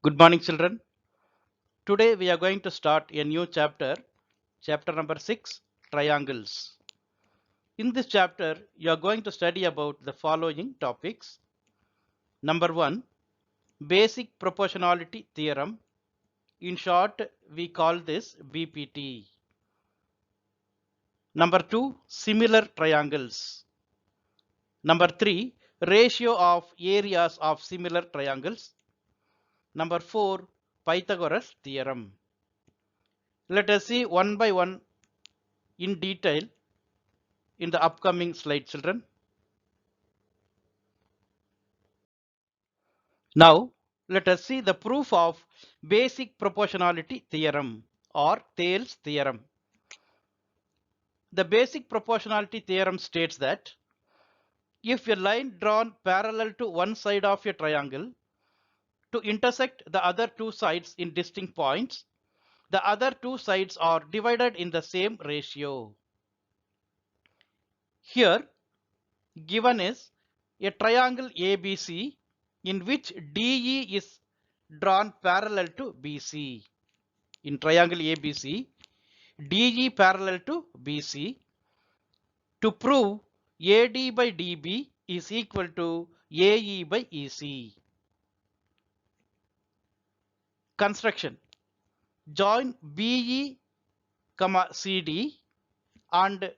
Good morning, children. Today we are going to start a new chapter, chapter number 6, triangles. In this chapter, you are going to study about the following topics. Number 1, basic proportionality theorem. In short, we call this BPT. Number 2, similar triangles. Number 3, ratio of areas of similar triangles. Number 4, Pythagoras theorem. Let us see one by one in detail in the upcoming slide, children. Now, let us see the proof of basic proportionality theorem or Thales theorem. The basic proportionality theorem states that if a line drawn parallel to one side of a triangle to intersect the other two sides in distinct points, the other two sides are divided in the same ratio. Here, given is a triangle ABC in which DE is drawn parallel to BC. In triangle ABC, DE parallel to BC. To prove AD by DB is equal to AE by EC. Construction. Join BE, CD and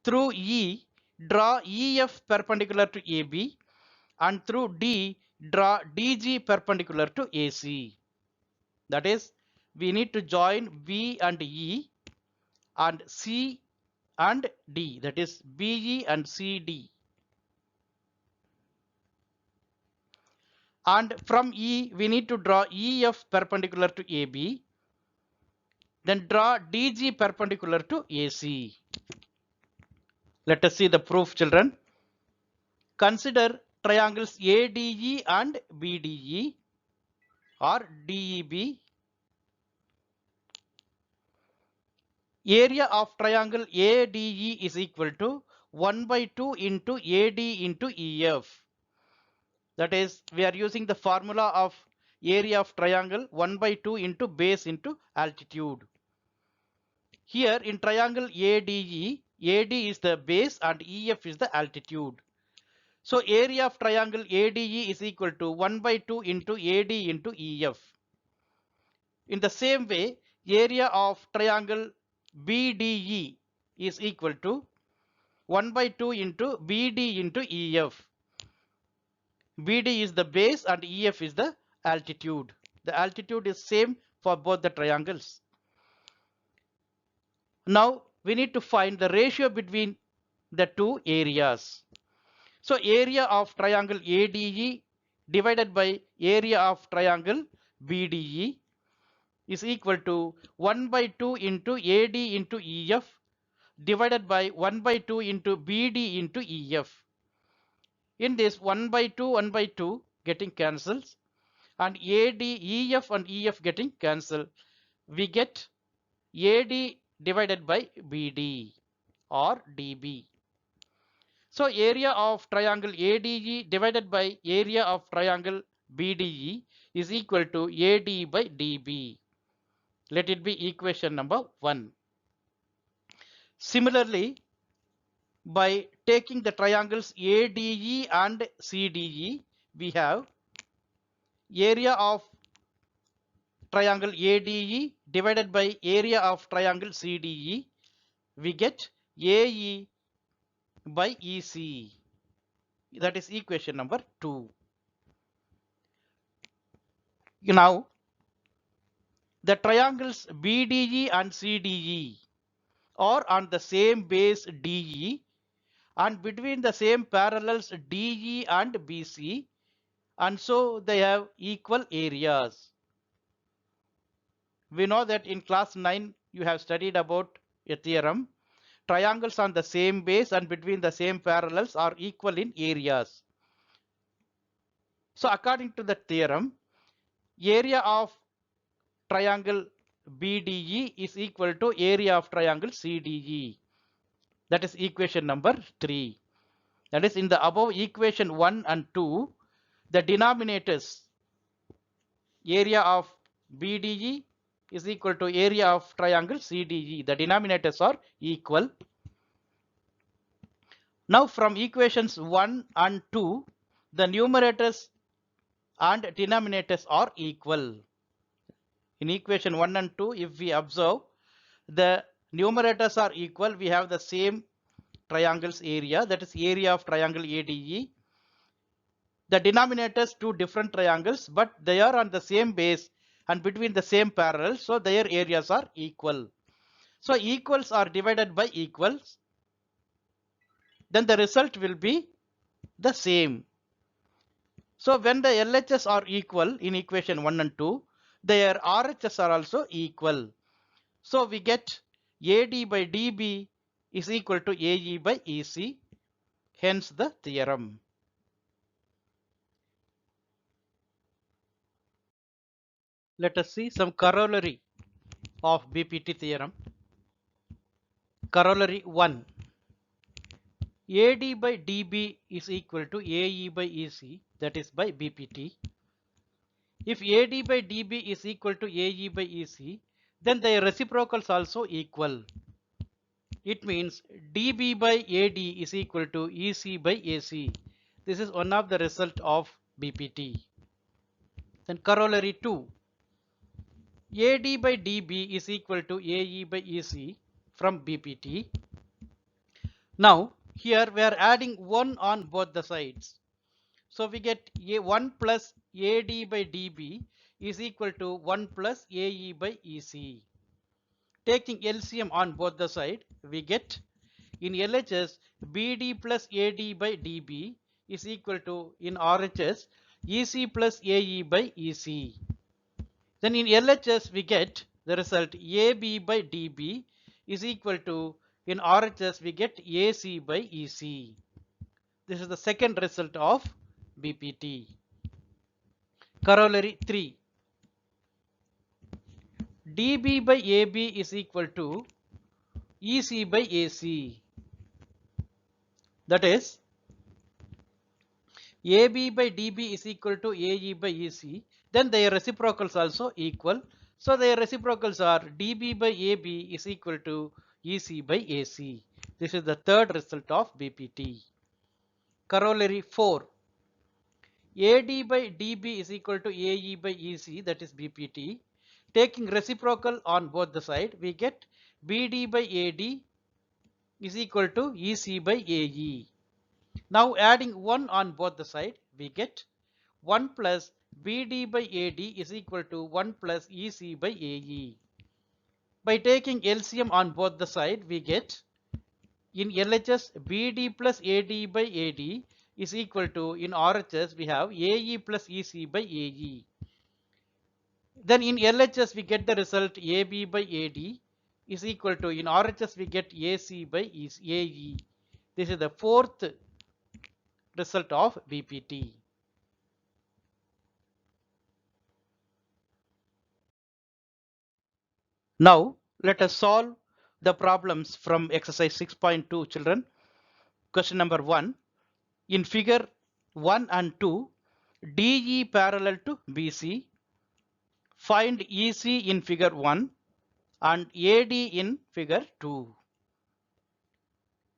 through E draw EF perpendicular to AB and through D draw DG perpendicular to AC. That is, we need to join B and E and C and D, that is BE and CD. And from E we need to draw EF perpendicular to AB, then draw DG perpendicular to AC. Let us see the proof, children. Consider triangles ADE and BDE or DEB. Area of triangle ADE is equal to 1 by 2 into AD into EF. That is, we are using the formula of area of triangle 1 by 2 into base into altitude. Here in triangle ADE, AD is the base and EF is the altitude. So area of triangle ADE is equal to 1 by 2 into AD into EF. In the same way, area of triangle BDE is equal to 1 by 2 into BD into EF. BD is the base and EF is the altitude. The altitude is same for both the triangles. Now we need to find the ratio between the two areas. So area of triangle ADE divided by area of triangle BDE is equal to 1 by 2 into AD into EF divided by 1 by 2 into BD into EF. In this 1 by 2 getting cancels and AD, EF and EF getting cancelled, we get AD divided by BD or DB. So area of triangle ADE divided by area of triangle BDE is equal to AD by DB. Let it be equation number 1. Similarly, by taking the triangles ADE and CDE, we have area of triangle ADE divided by area of triangle CDE, we get AE by EC. That is equation number 2. Now, the triangles BDE and CDE are on the same base DE and between the same parallels DE and BC, and so they have equal areas. We know that in class 9 you have studied about a theorem. Triangles on the same base and between the same parallels are equal in areas. So according to the theorem, area of triangle BDE is equal to area of triangle CDE. That is equation number 3. That is, in the above equation 1 and 2, the denominators area of BDE is equal to area of triangle CDE. The denominators are equal. Now from equations 1 and 2, the numerators and denominators are equal. In equation 1 and 2, if we observe, the numerators are equal. We have the same triangle's area, that is area of triangle ADE. The denominators two different triangles, but they are on the same base and between the same parallel, so their areas are equal. So equals are divided by equals, then the result will be the same. So when the LHS are equal in equation 1 and 2, their RHS are also equal. So we get AD by DB is equal to AE by EC, hence the theorem. Let us see some corollary of BPT theorem. Corollary 1. AD by DB is equal to AE by EC, that is by BPT. If AD by DB is equal to AE by EC, then their reciprocals also equal. It means DB by AD is equal to EC by AC. This is one of the result of BPT. Then corollary 2. AD by DB is equal to AE by EC from BPT. Now here we are adding 1 on both the sides. So we get 1 plus AD by DB is equal to 1 plus AE by EC. Taking LCM on both the side, we get in LHS BD plus AD by DB is equal to in RHS EC plus AE by EC. Then in LHS we get the result AB by DB is equal to in RHS we get AC by EC. This is the second result of BPT. Corollary 3. DB by AB is equal to EC by AC. That is AB by DB is equal to AE by EC. Then their reciprocals also equal. So their reciprocals are DB by AB is equal to EC by AC. This is the third result of BPT. Corollary 4. AD by DB is equal to AE by EC, that is BPT. Taking reciprocal on both the side, we get BD by AD is equal to EC by AE. Now adding 1 on both the side, we get 1 plus BD by AD is equal to 1 plus EC by AE. By taking LCM on both the side, we get in LHS BD plus AD by AD is equal to in RHS we have AE plus EC by AE. Then in LHS we get the result AB by AD is equal to in RHS we get AC by AE. This is the fourth result of BPT. Now let us solve the problems from exercise 6.2 children. Question number 1. In figure 1 and 2, DE parallel to BC. Find EC in figure 1 and AD in figure 2.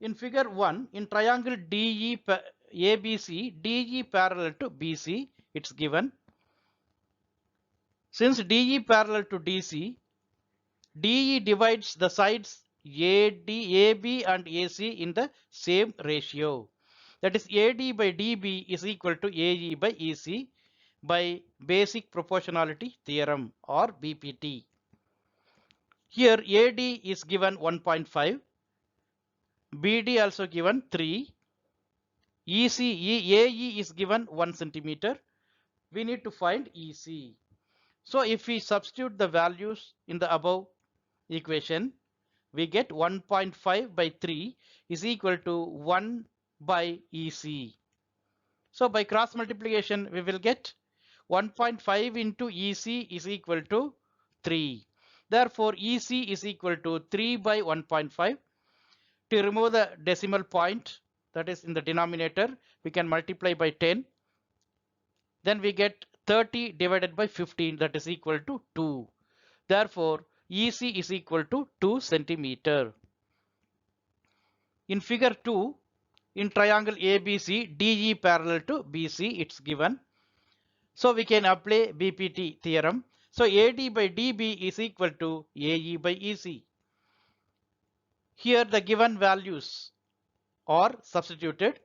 In figure 1, in triangle DE ABC, DE parallel to BC, it's given. Since DE parallel to DC, DE divides the sides AD, AB and AC in the same ratio. That is AD by DB is equal to AE by EC by basic proportionality theorem or BPT. Here AD is given 1.5, BD also given 3, AE is given 1 centimeter. We need to find EC. So if we substitute the values in the above equation, we get 1.5 by 3 is equal to 1 by EC. So by cross multiplication, we will get 1.5 into EC is equal to 3. Therefore, EC is equal to 3 by 1.5. To remove the decimal point, that is in the denominator, we can multiply by 10. Then we get 30 divided by 15, that is equal to 2. Therefore, EC is equal to 2 centimeter. In figure 2, in triangle ABC, DE parallel to BC, it's given. So we can apply BPT theorem. So AD by DB is equal to AE by EC. Here the given values are substituted.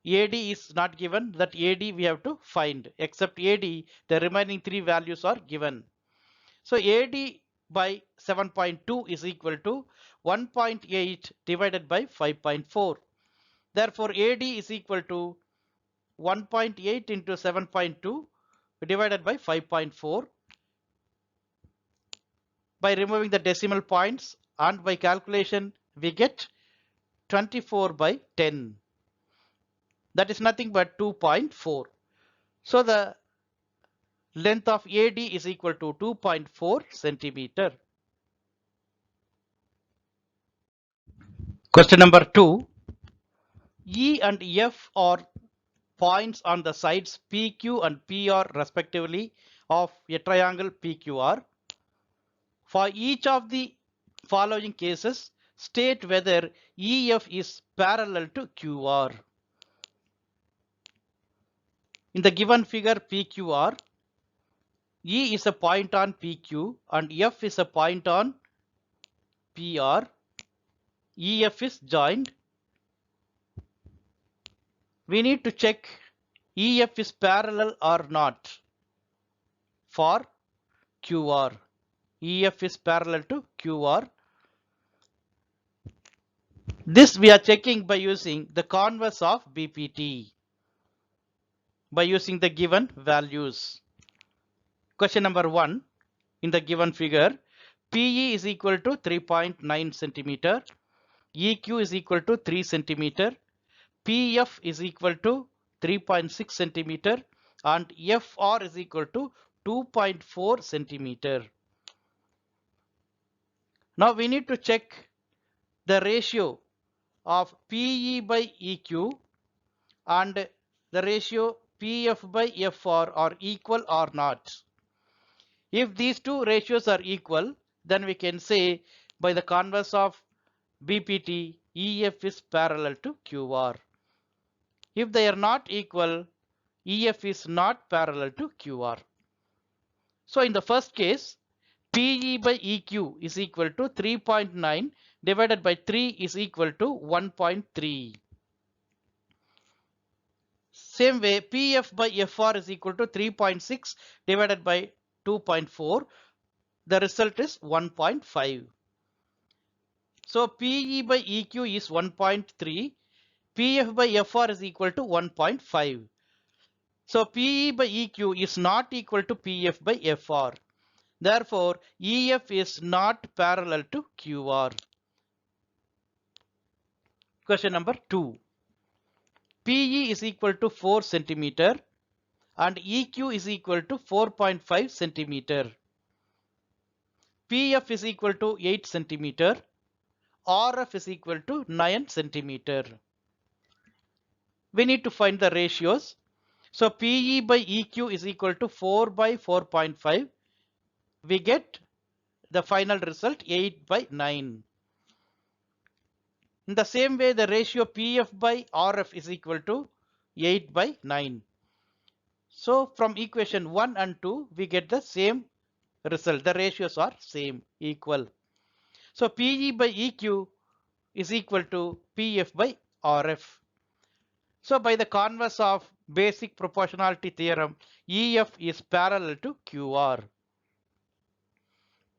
AD is not given, that AD we have to find. Except AD, the remaining three values are given. So AD by 7.2 is equal to 1.8 divided by 5.4. Therefore, AD is equal to 1.8 into 7.2 divided by 5.4. By removing the decimal points and by calculation, we get 24 by 10. That is nothing but 2.4. So the length of AD is equal to 2.4 centimeter. Question number 2. E and F are points on the sides PQ and PR respectively of a triangle PQR. For each of the following cases, state whether EF is parallel to QR. In the given figure PQR, E is a point on PQ and F is a point on PR. EF is joined. We need to check EF is parallel or not for QR. EF is parallel to QR. This we are checking by using the converse of BPT, by using the given values. Question number 1, in the given figure, PE is equal to 3.9 centimeter, EQ is equal to 3 centimeter, PF is equal to 3.6 centimeter and FR is equal to 2.4 centimeter. Now we need to check the ratio of PE by EQ and the ratio PF by FR are equal or not. If these two ratios are equal, then we can say by the converse of BPT, EF is parallel to QR. If they are not equal, EF is not parallel to QR. So in the first case, PE by EQ is equal to 3.9 divided by 3 is equal to 1.3. Same way, PF by FR is equal to 3.6 divided by 2.4. The result is 1.5. So PE by EQ is 1.3. PF by FR is equal to 1.5. So PE by EQ is not equal to PF by FR. Therefore, EF is not parallel to QR. Question number 2. PE is equal to 4 centimeter and EQ is equal to 4.5 centimeter. PF is equal to 8 centimeter. RF is equal to 9 centimeter. We need to find the ratios. So PE by EQ is equal to 4 by 4.5. We get the final result 8 by 9. In the same way, the ratio PF by RF is equal to 8 by 9. So from equation 1 and 2, we get the same result. The ratios are same, equal. So PE by EQ is equal to PF by RF. So by the converse of basic proportionality theorem, EF is parallel to QR.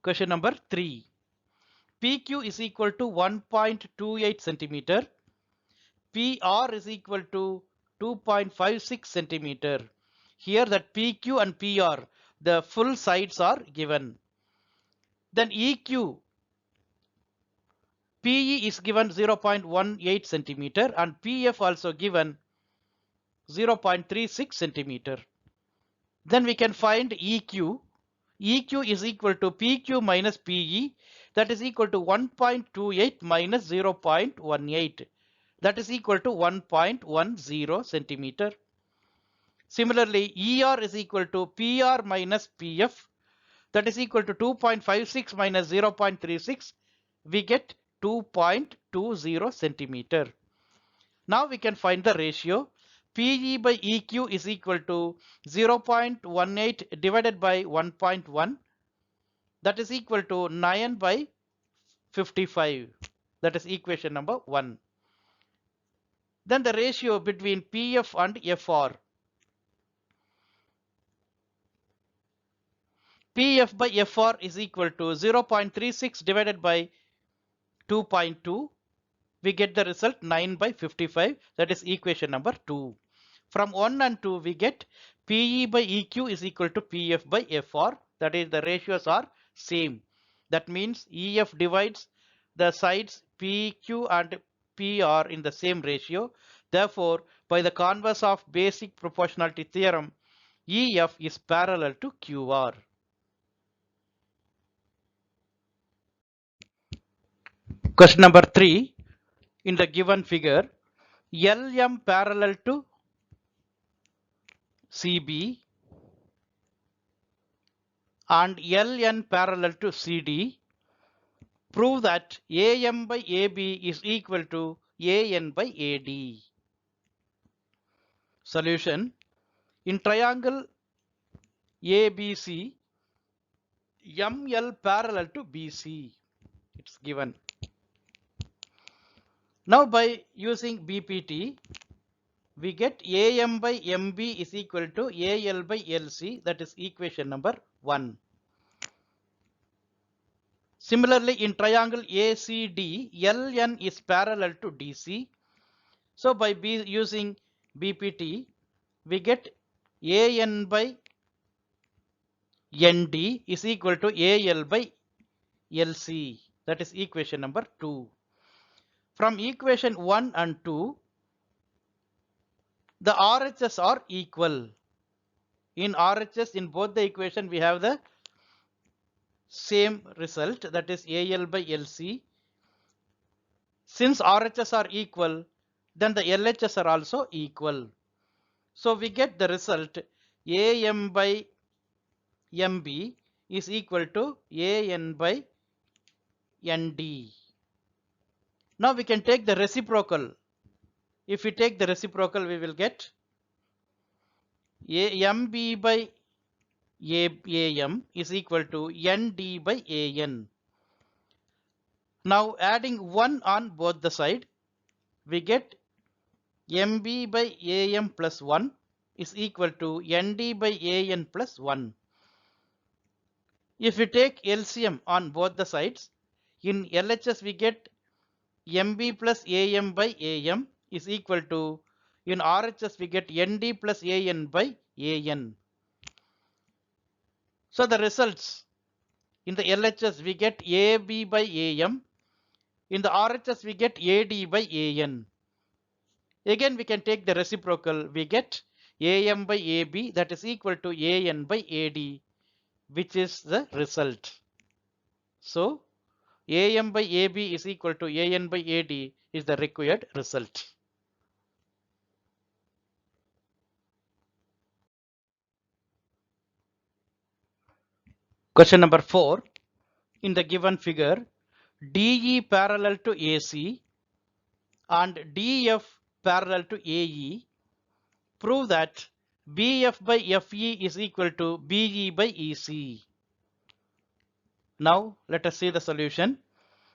Question number 3. PQ is equal to 1.28 centimeter. PR is equal to 2.56 centimeter. Here that PQ and PR, the full sides are given. Then EQ, PE is given 0.18 centimeter and PF also given 0.36 centimeter. Then we can find EQ. EQ is equal to PQ minus PE, that is equal to 1.28 minus 0.18. That is equal to 1.10 centimeter. Similarly, ER is equal to PR minus PF, that is equal to 2.56 minus 0.36. We get 2.20 centimeter. Now we can find the ratio. PE by EQ is equal to 0.18 divided by 1.1. That is equal to 9 by 55. That is equation number 1. Then the ratio between PF and FR. PF by FR is equal to 0.36 divided by 2.2. We get the result 9 by 55. That is equation number 2. From 1 and 2 we get PE by EQ is equal to PF by FR. That is, the ratios are same. That means EF divides the sides PQ and PR in the same ratio. Therefore, by the converse of basic proportionality theorem, EF is parallel to QR. Question number 3. In the given figure, LM parallel to CB and LN parallel to CD. Prove that AM by AB is equal to AN by AD. Solution. In triangle ABC, ML parallel to BC. It's given. Now by using BPT, we get AM by MB is equal to AL by LC. That is equation number 1. Similarly, in triangle ACD, LN is parallel to DC. So by using BPT, we get AN by ND is equal to AL by LC. That is equation number 2. From equation 1 and 2, the RHS are equal. In RHS, in both the equation, we have the same result, that is AL by LC. Since RHS are equal, then the LHS are also equal. So we get the result AM by MB is equal to AN by ND. Now we can take the reciprocal. If we take the reciprocal, we will get MB by AM is equal to ND by AN. Now adding 1 on both the side, we get MB by AM plus 1 is equal to ND by AN plus 1. If we take LCM on both the sides, in LHS we get MB plus AM by AM is equal to, in RHS we get ND plus AN by AN. So the results, in the LHS we get AB by AM, in the RHS we get AD by AN. Again we can take the reciprocal, we get AM by AB, that is equal to AN by AD, which is the result. So AM by AB is equal to AN by AD is the required result. Question number 4. In the given figure, DE parallel to AC and DF parallel to AE, prove that BF by FE is equal to BE by EC. Now let us see the solution.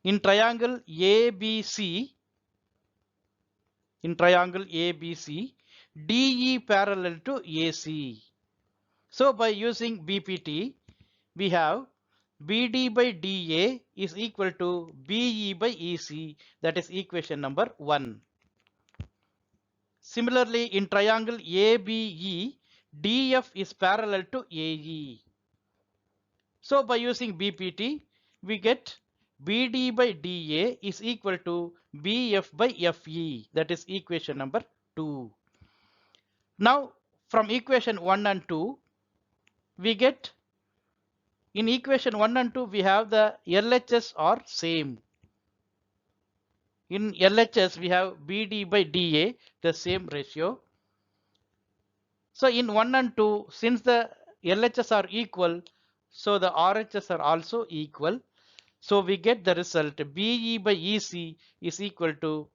In triangle ABC, DE parallel to AC. So by using BPT, we have BD by DA is equal to BE by EC. That is equation number 1. Similarly, in triangle ABE, DF is parallel to AE. So by using BPT, we get BD by DA is equal to BF by FE. That is equation number 2. Now from equation 1 and 2, we get, in equation 1 and 2 we have the LHS are same. In LHS we have BD by DA, the same ratio. So in 1 and 2, since the LHS are equal, so the RHS are also equal. So we get the result BE by EC is equal to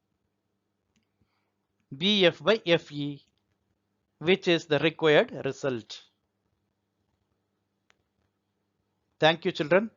BF by FE, which is the required result. Thank you, children.